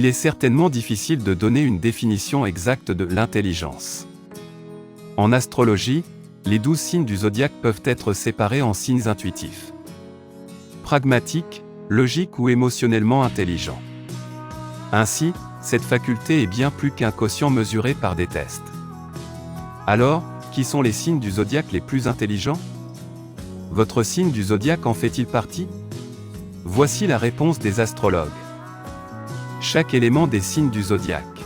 il est certainement difficile de donner une définition exacte de l'intelligence. En astrologie, les 12 signes du zodiaque peuvent être séparés en signes intuitifs, pragmatiques, logiques ou émotionnellement intelligents. Ainsi, cette faculté est bien plus qu'un quotient mesuré par des tests. Alors, qui sont les signes du zodiaque les plus intelligents? Votre signe du zodiaque en fait-il partie? Voici la réponse des astrologues. Chaque élément des signes du zodiaque,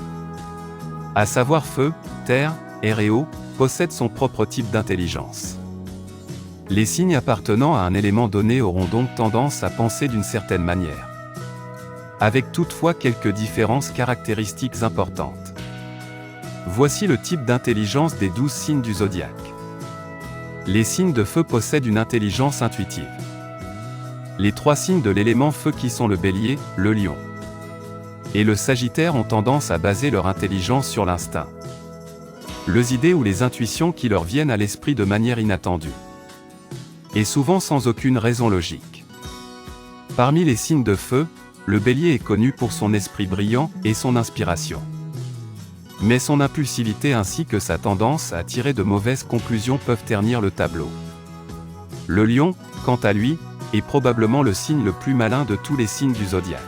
à savoir feu, terre, air et eau, possède son propre type d'intelligence. Les signes appartenant à un élément donné auront donc tendance à penser d'une certaine manière, avec toutefois quelques différences caractéristiques importantes. Voici le type d'intelligence des 12 signes du zodiaque. Les signes de feu possèdent une intelligence intuitive. Les 3 signes de l'élément feu qui sont le Bélier, le Lion et le Sagittaire ont tendance à baser leur intelligence sur l'instinct, les idées ou les intuitions qui leur viennent à l'esprit de manière inattendue, et souvent sans aucune raison logique. Parmi les signes de feu, le Bélier est connu pour son esprit brillant et son inspiration. Mais son impulsivité ainsi que sa tendance à tirer de mauvaises conclusions peuvent ternir le tableau. Le Lion, quant à lui, est probablement le signe le plus malin de tous les signes du zodiaque.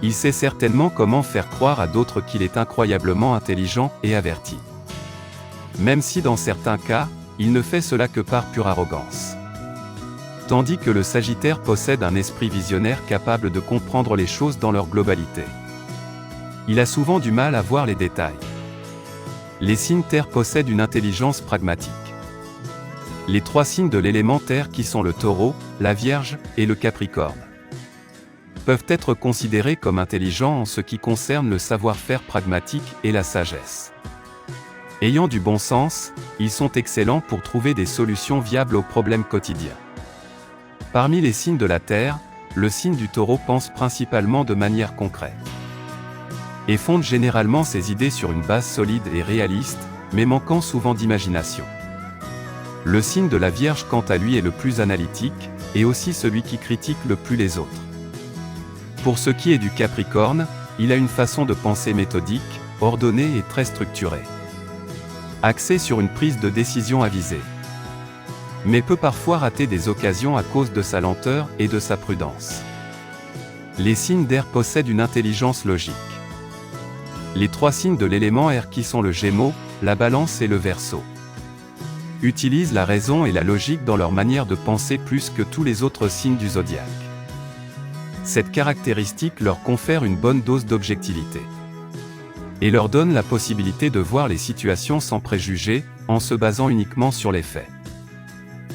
Il sait certainement comment faire croire à d'autres qu'il est incroyablement intelligent et averti. Même si dans certains cas, il ne fait cela que par pure arrogance. Tandis que le Sagittaire possède un esprit visionnaire capable de comprendre les choses dans leur globalité. Il a souvent du mal à voir les détails. Les signes terre possèdent une intelligence pragmatique. Les 3 signes de l'élément terre qui sont le Taureau, la Vierge et le Capricorne peuvent être considérés comme intelligents en ce qui concerne le savoir-faire pragmatique et la sagesse. Ayant du bon sens, ils sont excellents pour trouver des solutions viables aux problèmes quotidiens. Parmi les signes de la Terre, le signe du Taureau pense principalement de manière concrète et fonde généralement ses idées sur une base solide et réaliste, mais manquant souvent d'imagination. Le signe de la Vierge quant à lui est le plus analytique, et aussi celui qui critique le plus les autres. Pour ce qui est du Capricorne, il a une façon de penser méthodique, ordonnée et très structurée, axée sur une prise de décision avisée, mais peut parfois rater des occasions à cause de sa lenteur et de sa prudence. Les signes d'air possèdent une intelligence logique. Les 3 signes de l'élément air qui sont le Gémeaux, la Balance et le Verseau utilisent la raison et la logique dans leur manière de penser plus que tous les autres signes du zodiaque. Cette caractéristique leur confère une bonne dose d'objectivité et leur donne la possibilité de voir les situations sans préjugés, en se basant uniquement sur les faits.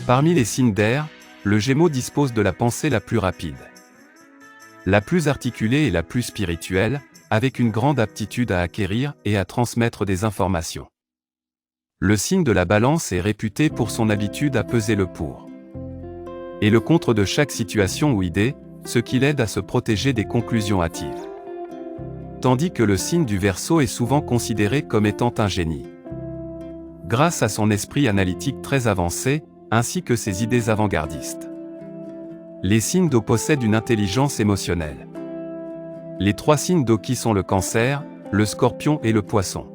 Parmi les signes d'air, le Gémeaux dispose de la pensée la plus rapide, la plus articulée et la plus spirituelle, avec une grande aptitude à acquérir et à transmettre des informations. Le signe de la Balance est réputé pour son habitude à peser le pour et le contre de chaque situation ou idée, ce qui l'aide à se protéger des conclusions hâtives. Tandis que le signe du Verseau est souvent considéré comme étant un génie, grâce à son esprit analytique très avancé, ainsi que ses idées avant-gardistes. Les signes d'eau possèdent une intelligence émotionnelle. Les 3 signes d'eau qui sont le Cancer, le Scorpion et le Poisson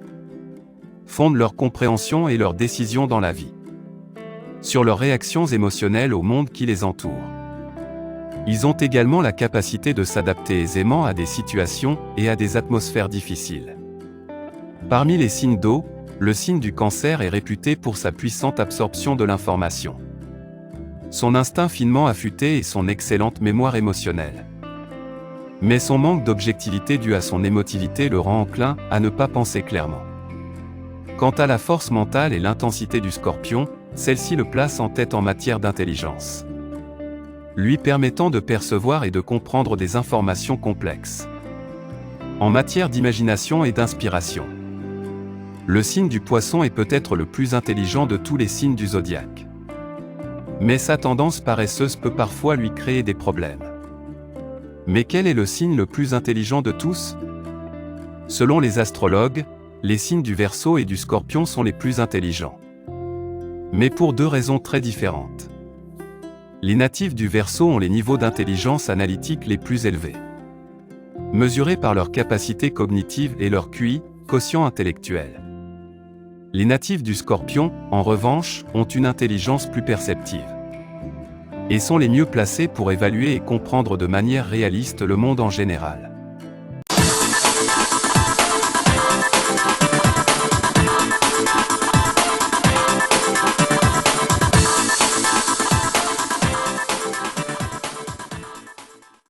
fondent leur compréhension et leurs décisions dans la vie sur leurs réactions émotionnelles au monde qui les entoure. Ils ont également la capacité de s'adapter aisément à des situations et à des atmosphères difficiles. Parmi les signes d'eau, le signe du Cancer est réputé pour sa puissante absorption de l'information, son instinct finement affûté et son excellente mémoire émotionnelle. Mais son manque d'objectivité dû à son émotivité le rend enclin à ne pas penser clairement. Quant à la force mentale et l'intensité du Scorpion, celle-ci le place en tête en matière d'intelligence, lui permettant de percevoir et de comprendre des informations complexes. En matière d'imagination et d'inspiration, le signe du Poisson est peut-être le plus intelligent de tous les signes du zodiaque. Mais sa tendance paresseuse peut parfois lui créer des problèmes. Mais quel est le signe le plus intelligent de tous? Selon les astrologues, les signes du Verseau et du Scorpion sont les plus intelligents, mais pour 2 raisons très différentes. Les natifs du Verseau ont les niveaux d'intelligence analytique les plus élevés, mesurés par leur capacité cognitive et leur QI, quotient intellectuel. Les natifs du Scorpion, en revanche, ont une intelligence plus perceptive et sont les mieux placés pour évaluer et comprendre de manière réaliste le monde en général.